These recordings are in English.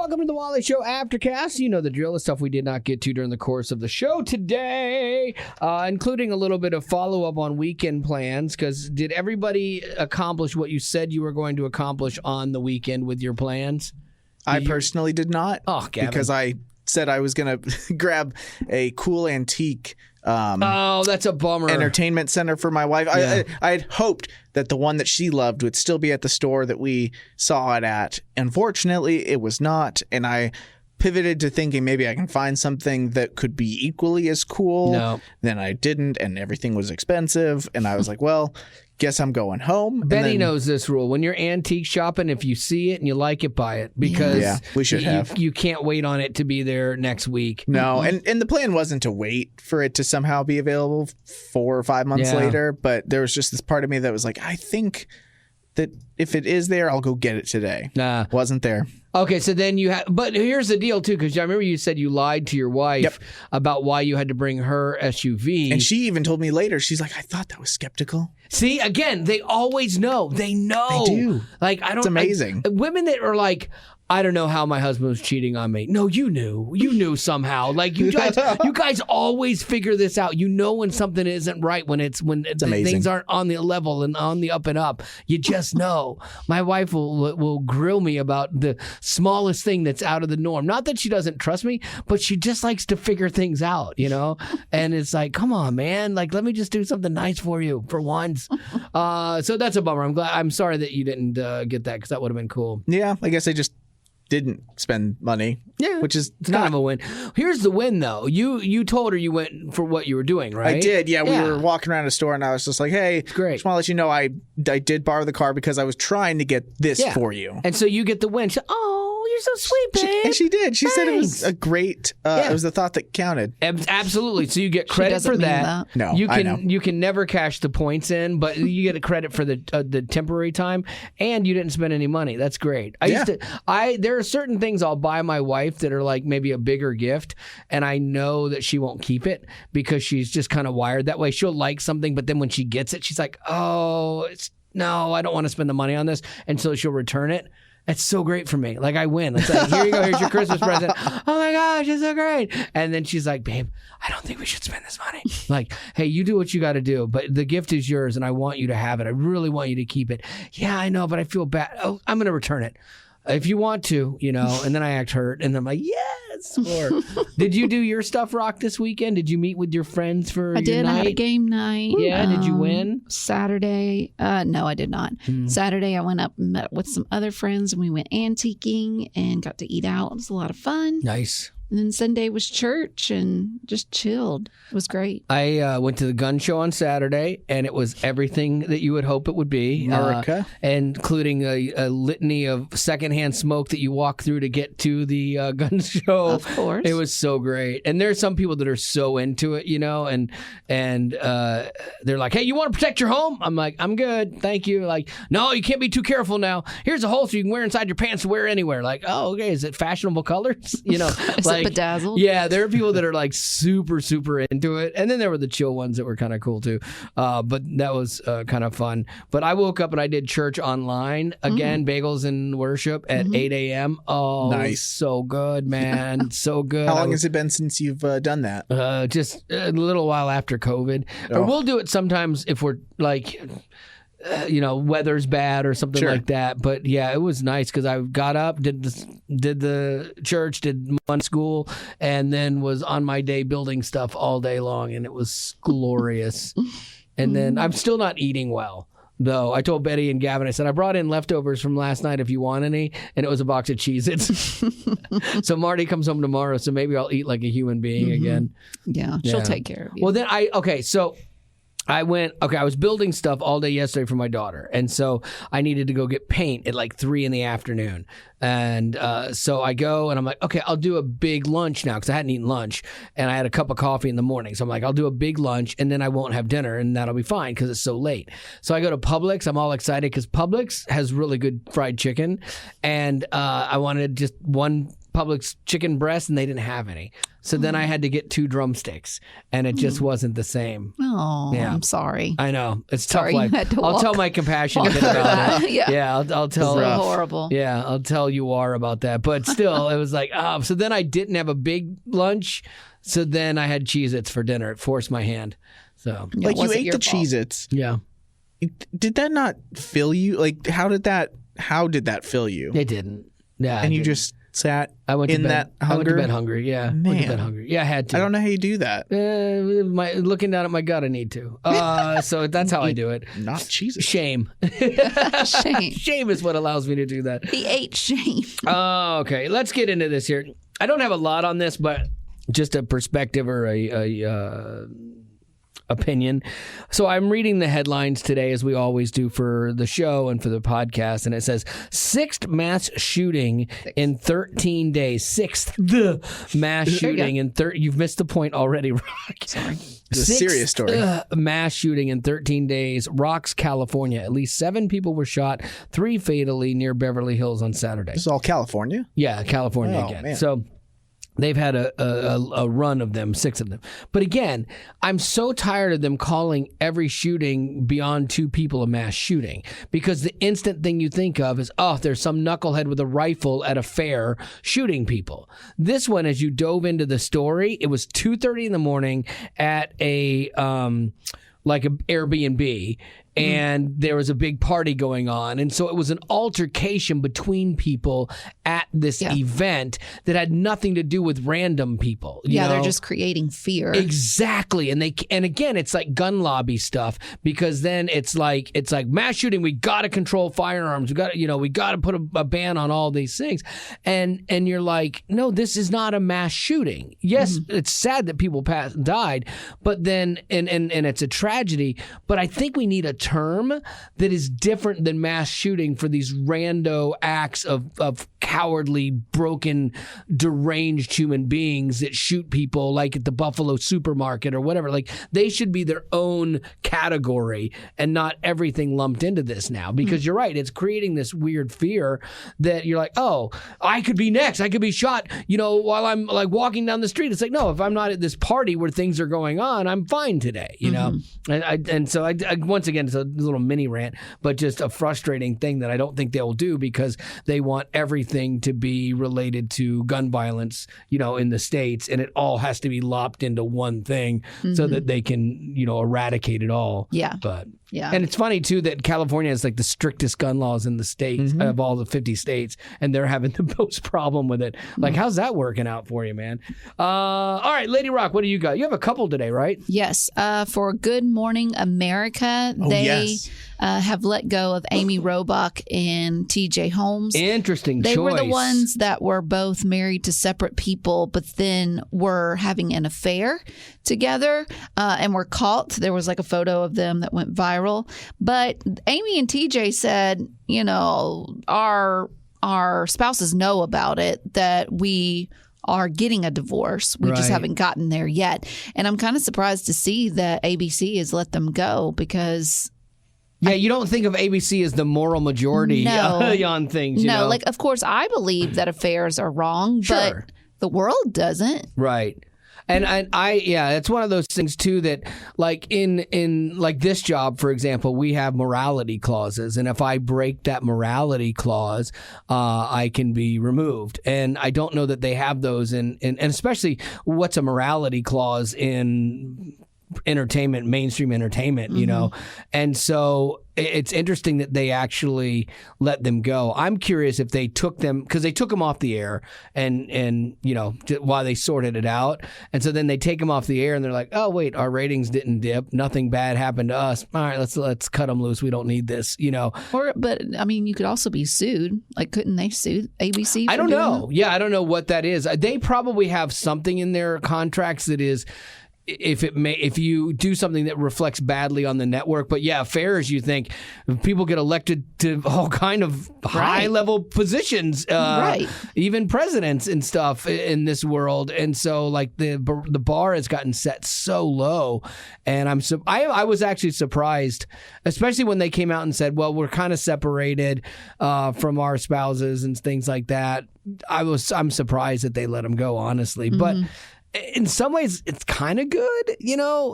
Welcome to the Wally Show Aftercast. You know the drill, the stuff we did not get to during the course of the show today, including a little bit of follow-up on weekend plans, because did everybody accomplish what you said you were going to accomplish on the weekend with your plans? I personally did not. Oh, Gavin. Because I said I was going to grab a cool antique that's a bummer. entertainment center for my wife. Yeah. I had hoped that the one that she loved would still be at the store that we saw it at. Unfortunately, it was not, and I pivoted to thinking maybe I can find something that could be equally as cool. No. Then I didn't, and everything was expensive, and I was like, well, guess I'm going home. Betty knows this rule. When you're antique shopping, if you see it and you like it, buy it. Because we should have. You can't wait on it to be there next week. No, and the plan wasn't to wait for it to somehow be available 4 or 5 months later, but there was just this part of me that was like, I think that if it is there, I'll go get it today. Nah. Wasn't there. Okay, so then you have, but here's the deal too, because I remember you said you lied to your wife about why you had to bring her SUV. And she even told me later, she's like, I thought that was skeptical. See, again, they always know. They know. They do. Like, I don't. It's amazing. Women that are like, I don't know how my husband was cheating on me. No, you knew. You knew somehow. Like you guys always figure this out. You know when something isn't right, when things aren't on the level and on the up and up. You just know. My wife will grill me about the smallest thing that's out of the norm. Not that she doesn't trust me, but she just likes to figure things out, you know? And it's like, come on, man. Like, let me just do something nice for you for once. So that's a bummer. I'm sorry that you didn't get that, because that would have been cool. Yeah, I guess I just didn't spend money, which is kind of a win. Here's the win, though. You told her you went for what you were doing, right? I did, yeah. We were walking around a store, and I was just like, hey, great. Just want to let you know I did borrow the car because I was trying to get this for you. And so you get the win. You're so sweet, babe. And she did. She said it was a great, it was the thought that counted. Absolutely. So you get credit for that. No, I know. You can never cash the points in, but you get a credit for the temporary time, and you didn't spend any money. That's great. There are certain things I'll buy my wife that are like maybe a bigger gift, and I know that she won't keep it because she's just kind of wired that way. She'll like something, but then when she gets it, she's like, no, I don't want to spend the money on this, and so she'll return it. It's so great for me. Like, I win. It's like, here you go. Here's your Christmas present. Oh, my gosh, it's so great. And then she's like, babe, I don't think we should spend this money. Like, hey, you do what you got to do, but the gift is yours, and I want you to have it. I really want you to keep it. Yeah, I know, but I feel bad. Oh, I'm going to return it. If you want to, and then I act hurt, and I'm like, yes. Or, did you do your stuff, Rock, this weekend? Did you meet with your friends for your night? I had a game night. Yeah, did you win? Saturday, no, I did not. Saturday, I went up and met with some other friends, and we went antiquing and got to eat out. It was a lot of fun. Nice. And then Sunday was church and just chilled. It was great. I went to the gun show on Saturday, and it was everything that you would hope it would be. Including a litany of secondhand smoke that you walk through to get to the gun show. Of course. It was so great. And there's some people that are so into it, and they're like, hey, you want to protect your home? I'm like, I'm good. Thank you. Like, no, you can't be too careful now. Here's a holster you can wear inside your pants to wear anywhere. Like, oh, okay. Is it fashionable colors? Like, bedazzled. Yeah, there are people that are like super, super into it. And then there were the chill ones that were kind of cool too. But that was kind of fun. But I woke up and I did church online again, bagels and worship at 8 a.m. Oh, nice. So good, man. So good. How long has it been since you've done that? Just a little while after COVID. Or we'll do it sometimes if we're like... weather's bad or something like that. But yeah, it was nice because I got up, did the church, did Monday school, and then was on my day building stuff all day long, and it was glorious. And then I'm still not eating well, though. I told Betty and Gavin, I said, I brought in leftovers from last night if you want any, and it was a box of Cheez-Its. So Marty comes home tomorrow, so maybe I'll eat like a human being again. Yeah, she'll take care of you. Well, then I was building stuff all day yesterday for my daughter. And so I needed to go get paint at like 3 p.m. And so I go and I'm like, okay, I'll do a big lunch now because I hadn't eaten lunch and I had a cup of coffee in the morning. So I'm like, I'll do a big lunch and then I won't have dinner and that'll be fine because it's so late. So I go to Publix. I'm all excited because Publix has really good fried chicken. And I wanted just one Publix chicken breast, and they didn't have any. So then I had to get 2 drumsticks, and it just wasn't the same. Oh, Yeah. I'm sorry. I know. It's Sorry tough you life. had to I'll walk tell my compassion kid about it. Yeah. I'll tell. So horrible. Yeah, I'll tell you are about that. But still, it was like, so then I didn't have a big lunch. So then I had Cheez-Its for dinner. It forced my hand. So Yeah, Like, you wasn't ate your the fault. Cheez-Its. yeah, Did that not fill you? Like, how did that fill you? it didn't. Yeah, And it you didn't. just sat I went to in bed. that I went to hunger? bed hungry. Yeah, went to bed Man. hungry. Yeah, I had to. I don't know how you do that. Looking down at my gut, I need to. So that's how I do it. Not Cheez-Its. Shame. Shame. Shame is what allows me to do that. He ate shame. Okay, let's get into this here. I don't have a lot on this, but just a perspective or a opinion. So I'm reading the headlines today, as we always do for the show and for the podcast, and it says 6th mass shooting in 13 days. 6th mass shooting in 13. You've missed the point already, Rock. Sorry. It's a serious story. Mass shooting in 13 days. Rocks, California. At least 7 people were shot, 3 fatally near Beverly Hills on Saturday. This is all California? Yeah, California Oh, again. man. So they've had a run of them, 6 of them. But again, I'm so tired of them calling every shooting beyond 2 people a mass shooting, because the instant thing you think of is, there's some knucklehead with a rifle at a fair shooting people. This one, as you dove into the story, it was 2:30 in the morning at a like an Airbnb. And there was a big party going on. And so it was an altercation between people at this event that had nothing to do with random people. You know? They're just creating fear. Exactly. And again, it's like gun lobby stuff, because then it's like mass shooting. We got to control firearms. We got to put a ban on all these things. And you're like, no, this is not a mass shooting. Yes, it's sad that people died, but then, and it's a tragedy, but I think we need a term that is different than mass shooting for these rando acts of cowardly, broken, deranged human beings that shoot people, like at the Buffalo supermarket or whatever. Like, they should be their own category and not everything lumped into this now, because you're right, it's creating this weird fear that you're like, I could be next, I could be shot, while I'm like walking down the street. It's like, no, if I'm not at this party where things are going on, I'm fine today, know. And so I once again, it's a little mini rant, but just a frustrating thing that I don't think they'll do, because they want everything to be related to gun violence, in the States, and it all has to be lopped into one thing so that they can, eradicate it all. Yeah. But Yeah. and it's funny too that California has like the strictest gun laws in the states of all the 50 states, and they're having the most problem with it. Like, how's that working out for you, man? All right, Lady Rock, what do you got? You have a couple today, right? Yes. For Good Morning America, they have let go of Amy Robach and TJ Holmes. Interesting They choice. were the ones that were both married to separate people, but then were having an affair together and were caught. There was like a photo of them that went viral. But Amy and TJ said, our spouses know about it, that we are getting a divorce. We just Right. haven't gotten there yet. And I'm kind of surprised to see that ABC has let them go, because Yeah, you don't think of ABC as the moral majority on things. You know? like, of course, I believe that affairs are wrong, Sure. but the world doesn't. Right. And it's one of those things too that, like in like this job, for example, we have morality clauses, and if I break that morality clause, I can be removed. And I don't know that they have those and especially what's a morality clause in entertainment, mainstream entertainment, you know? And so it's interesting that they actually let them go. I'm curious if they took them, because they took them off the air and while they sorted it out. And so then they take them off the air and they're like, oh, wait, our ratings didn't dip. Nothing bad happened to us. All right, let's cut them loose. We don't need this, But I mean, you could also be sued. Like, couldn't they sue ABC? I don't doing know. that? Yeah, I don't know what that is. They probably have something in their contracts that is if you do something that reflects badly on the network. But yeah, affairs, you think people get elected to all kind of high level positions, even presidents and stuff in this world. And so like the bar has gotten set so low, and I was actually surprised, especially when they came out and said, well, we're kind of separated from our spouses and things like that. I'm surprised that they let them go, honestly. But in some ways, it's kind of good,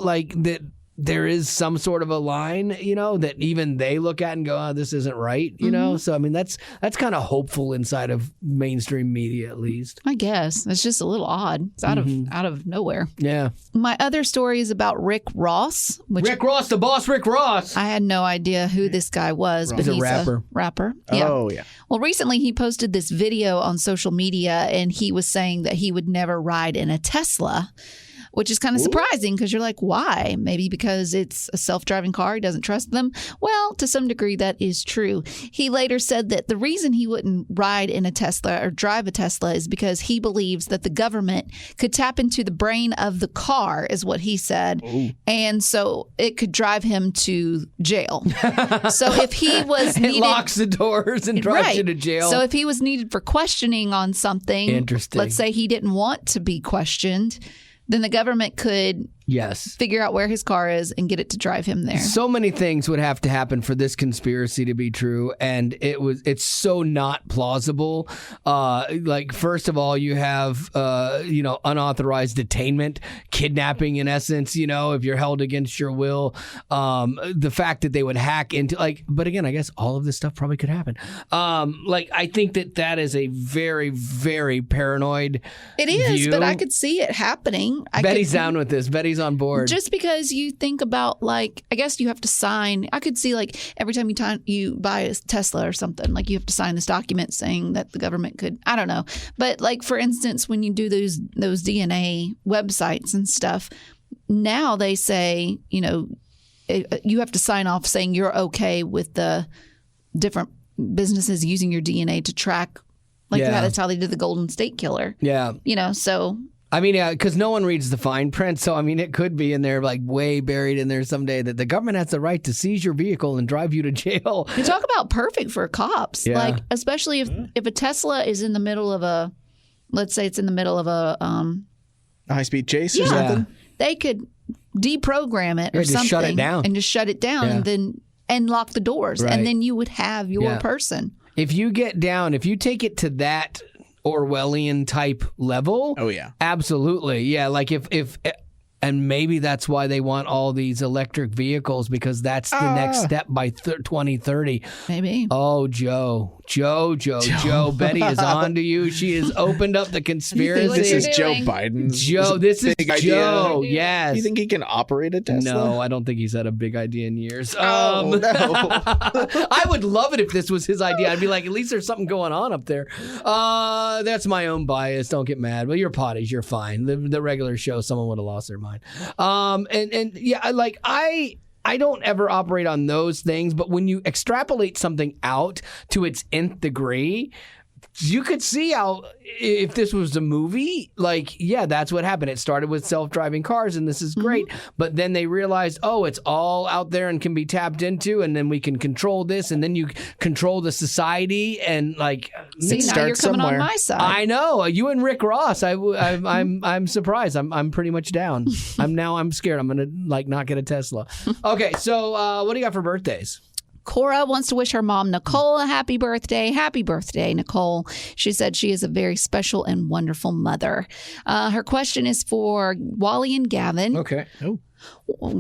like that there is some sort of a line, that even they look at and go, oh, this isn't right, So, I mean, that's kind of hopeful inside of mainstream media, at least. I guess. It's just a little odd. It's out of nowhere. Yeah. My other story is about Rick Ross. Rick Ross, the boss, Rick Ross. I had no idea who this guy was, but he's a rapper. Yeah. Oh, yeah. Well, recently he posted this video on social media, and he was saying that he would never ride in a Tesla, which is kind of surprising because you're like, why? Maybe because it's a self-driving car. He doesn't trust them. Well, to some degree, that is true. He later said that the reason he wouldn't ride in a Tesla or drive a Tesla is because he believes that the government could tap into the brain of the car, is what he said. Ooh. And so it could drive him to jail. So if he was needed... It locks the doors and drives you to jail. So if he was needed for questioning on something, interesting. Let's say he didn't want to be questioned, then the government could figure out where his car is and get it to drive him there. So many things would have to happen for this conspiracy to be true, and it's so not plausible. Like, first of all, you have unauthorized detainment, kidnapping in essence, if you're held against your will. The fact that they would hack into, but again, I guess all of this stuff probably could happen. I think that is a very, very paranoid view. But I could see it happening. Betty's down with this. Betty's on board. Just because you think about, I guess you have to sign. I could see, every time you buy a Tesla or something, you have to sign this document saying that the government could, I don't know. But, for instance, when you do those DNA websites and stuff, now they say, you have to sign off saying you're okay with the different businesses using your DNA to track. That's how they did the Golden State Killer. Yeah. So... I mean, yeah, because no one reads the fine print. So, I mean, it could be in there, way buried in there someday that the government has the right to seize your vehicle and drive you to jail. You talk about perfect for cops. Yeah. Especially if a Tesla is in the middle of let's say it's in the middle of a high-speed chase or something. They could deprogram it or just something. Shut it down. And just shut it down and lock the doors. Right. And then you would have your person. If you take it to that Orwellian type level. Oh yeah, absolutely. Yeah, if and maybe that's why they want all these electric vehicles, because that's the next step by 2030. Maybe. Oh, Joe, Betty is on to you. She has opened up the conspiracy. This is Joe Biden. Joe, this is Joe. Idea. Yes. You think he can operate a Tesla? No, I don't think he's had a big idea in years. No. I would love it if this was his idea. I'd be like, at least there's something going on up there. That's my own bias. Don't get mad. Well, you're potties. You're fine. The regular show, someone would have lost their mind. I don't ever operate on those things, but when you extrapolate something out to its nth degree, you could see how, if this was a movie, that's what happened. It started with self-driving cars, and this is great. But then they realized, it's all out there and can be tapped into, and then we can control this, and then you control the society, and see, now you're coming on my side. I know, you and Rick Ross. I'm surprised. I'm pretty much down. I'm scared. I'm gonna not get a Tesla. Okay, so what do you got for birthdays? Cora wants to wish her mom, Nicole, a happy birthday. Happy birthday, Nicole. She said she is a very special and wonderful mother. Her question is for Wally and Gavin. Okay. Oh.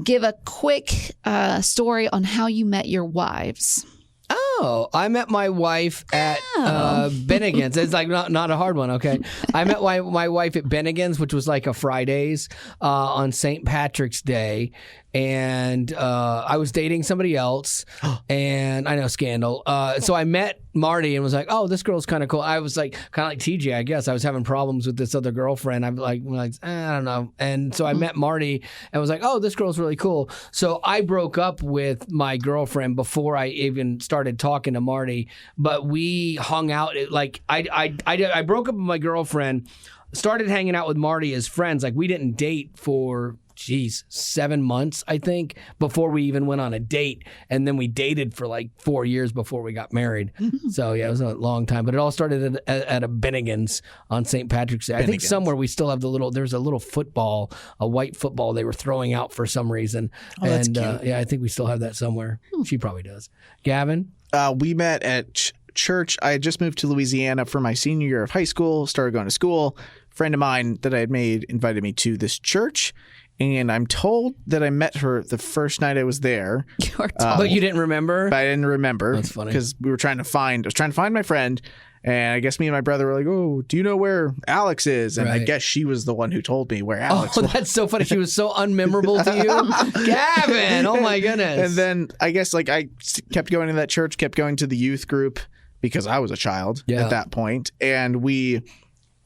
Give a quick story on how you met your wives. Oh, I met my wife at Bennigan's. It's not a hard one, okay? I met my wife at Bennigan's, which was a Fridays on St. Patrick's Day. And I was dating somebody else, and I know, scandal. So I met Marty and was like, oh, this girl's kind of cool. I was kind of like TJ, I guess. I was having problems with this other girlfriend. I'm I don't know. And so I met Marty and was like, oh, this girl's really cool. So I broke up with my girlfriend before I even started talking to Marty, but we hung out. I broke up with my girlfriend started hanging out with Marty as friends. Like, we didn't date for 7 months, I think, before we even went on a date. And then we dated for like 4 years before we got married. So, yeah, it was a long time. But it all started at a Bennigan's on St. Patrick's Day. I think somewhere we still have there's a little football, a white football they were throwing out for some reason. Oh, that's cute. Yeah, I think we still have that somewhere. She probably does. Gavin? We met at church. I had just moved to Louisiana for my senior year of high school, started going to school. A friend of mine that I had made invited me to this church. And I'm told that I met her the first night I was there. You're told. But you didn't remember? But I didn't remember. That's funny. Because I was trying to find my friend. And I guess me and my brother were like, oh, do you know where Alex is? And I guess she was the one who told me where Alex was. That's so funny. She was so unmemorable to you. Gavin, oh my goodness. And then I guess like I kept going to that church, kept going to the youth group because I was a child at that point. And we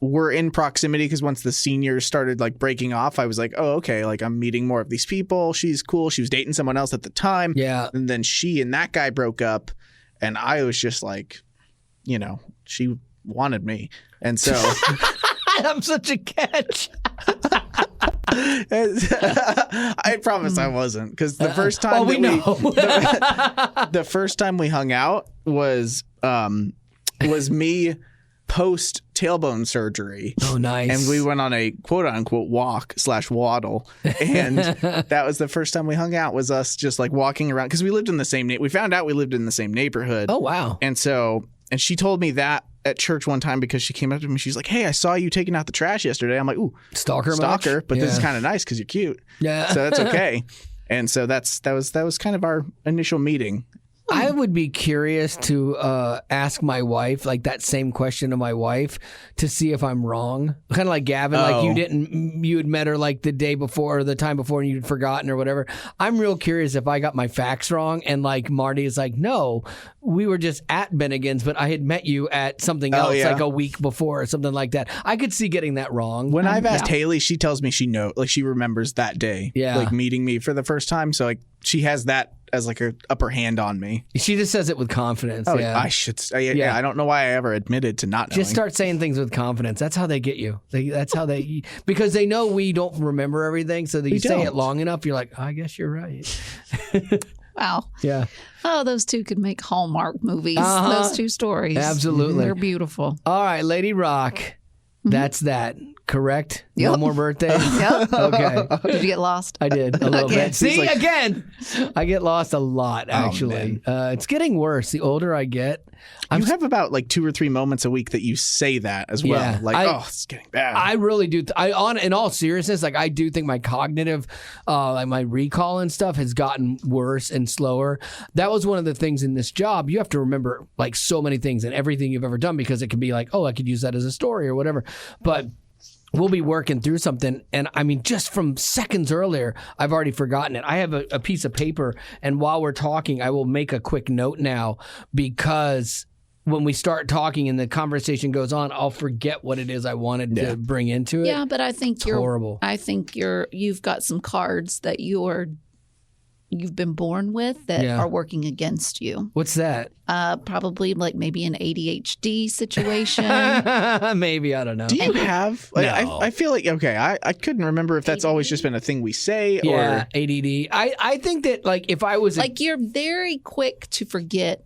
were in proximity because once the seniors started like breaking off, I was like, oh, okay, like I'm meeting more of these people. She's cool. She was dating someone else at the time. Yeah. And then she and that guy broke up. And I was just like, you know, she wanted me. And so I'm such a catch. I promise I wasn't, because the first time the first time we hung out was me post tailbone surgery. Oh, nice. And we went on a quote unquote walk/waddle. And that was the first time we hung out, was us just like walking around, because we lived in the same we found out we lived in the same neighborhood. Oh, wow. And she told me that at church one time because she came up to me. She's like, hey, I saw you taking out the trash yesterday. I'm like, ooh, stalker, but this is kind of nice because you're cute. Yeah. So that's okay. And so that was kind of our initial meeting. I would be curious to ask my wife, like that same question to my wife, to see if I'm wrong. Kind of like Gavin, like you had met her like the day before or the time before and you'd forgotten or whatever. I'm real curious if I got my facts wrong and like Marty is like, no, we were just at Bennigan's, but I had met you at something else like a week before or something like that. I could see getting that wrong. When I've asked Haley, she tells me she remembers that day, like meeting me for the first time. So like she has that as like a upper hand on me. She just says it with confidence. Oh, I should. I don't know why I ever admitted to not knowing. Just start saying things with confidence. That's how they get you. Because they know we don't remember everything. So that you say it long enough, you're like, I guess you're right. Wow. Yeah. Oh, those two could make Hallmark movies. Those two stories. Absolutely. They're beautiful. All right, Lady Rock. That's that. Correct? Yep. No more birthdays? Yep. Okay. Did you get lost? I did a little Okay. bit. See, again, I get lost a lot, actually. It's getting worse the older I get. You have about like 2 or 3 moments a week that you say that as well. Yeah, like, it's getting bad. I really do. In all seriousness, like I do think my cognitive, like my recall and stuff has gotten worse and slower. That was one of the things in this job. You have to remember like so many things and everything you've ever done, because it can be like, oh, I could use that as a story or whatever. But we'll be working through something, and I mean, just from seconds earlier, I've already forgotten it. I have a piece of paper, and while we're talking, I will make a quick note now, because when we start talking and the conversation goes on, I'll forget what it is I wanted to bring into it. Yeah, but I think it's horrible. I think you've got some cards that you've been born with that are working against you. What's that? Probably like maybe an ADHD situation. Maybe, I don't know. Do you have? No. I feel like, okay, I couldn't remember if that's always just been a thing we say or. Yeah, ADD. I think that like if I was. Like you're very quick to forget.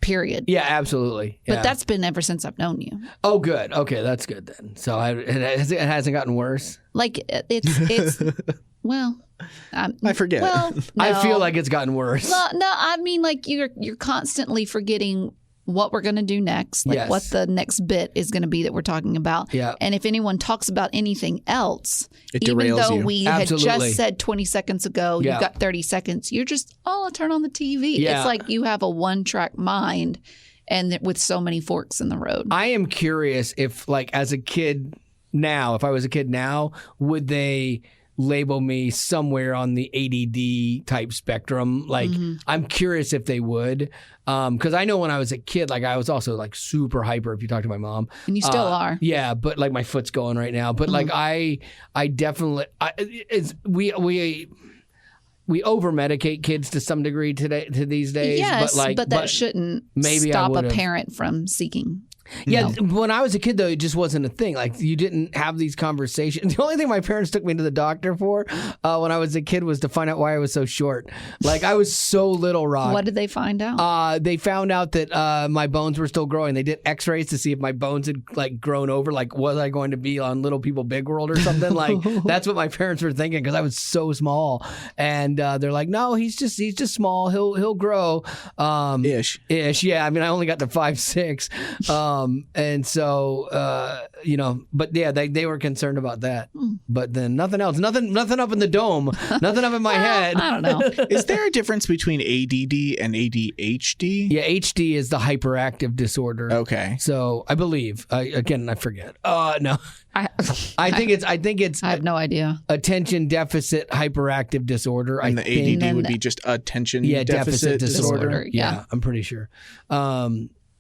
Period. Yeah, absolutely. Yeah. But that's been ever since I've known you. Oh, good. Okay, that's good then. So it hasn't gotten worse? Like it's well. I forget. Well, no. I feel like it's gotten worse. No, I mean like you're constantly forgetting what we're going to do next, like what the next bit is going to be that we're talking about. Yeah. And if anyone talks about anything else, it even derails though you. we Absolutely. had just said 20 seconds ago, you've got 30 seconds, you're just, I'll turn on the TV. Yeah. It's like you have a one-track mind and with so many forks in the road. I am curious if like as a kid now, if I was a kid now, would they label me somewhere on the ADD type spectrum? Like, I'm curious if they would. Because I know when I was a kid, like I was also like super hyper if you talk to my mom. And you still are. Yeah, but like my foot's going right now. But like I definitely, we over medicate kids to some degree to these days. Yes, but that shouldn't maybe stop a parent from seeking Yeah, when I was a kid, though, it just wasn't a thing. Like, you didn't have these conversations. The only thing my parents took me to the doctor for when I was a kid was to find out why I was so short. Like, I was so little, Rock. What did they find out? They found out that my bones were still growing. They did x-rays to see if my bones had, like, grown over. Like, was I going to be on Little People Big World or something? Like, that's what my parents were thinking because I was so small. And they're like, no, he's just small. He'll grow. Ish. Yeah. I mean, I only got to 5'6". And so, but yeah, they were concerned about that. But then nothing else, nothing up in the dome, nothing up in my head. I don't know. Is there a difference between ADD and ADHD? Yeah, HD is the hyperactive disorder. Okay. So I believe, I forget. No. I think it's. I have no idea. Attention deficit hyperactive disorder. And the ADD would be just attention deficit disorder. Yeah, I'm pretty sure.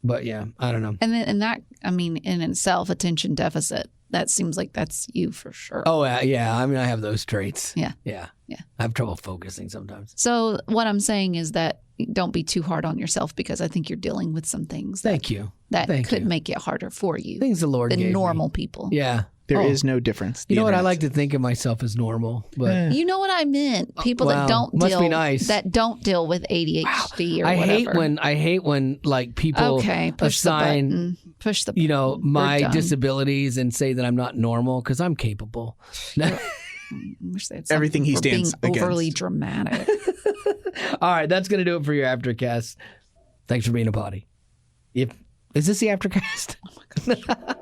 But yeah, I don't know. And that, I mean, in itself, attention deficit, that seems like that's you for sure. Oh, yeah. I mean, I have those traits. Yeah. I have trouble focusing sometimes. So what I'm saying is that don't be too hard on yourself because I think you're dealing with some things that could make it harder for you. Things the Lord than gave normal me. people. Yeah. There is no difference. You know what? I like to think of myself as normal, but you know what I meant. People that don't deal with ADHD or whatever. I hate when like people assign push the my disabilities and say that I'm not normal because I'm capable. Everything he stands being against. Overly dramatic. All right, that's gonna do it for your Aftercast. Thanks for being a potty. Is this the Aftercast? Oh my gosh.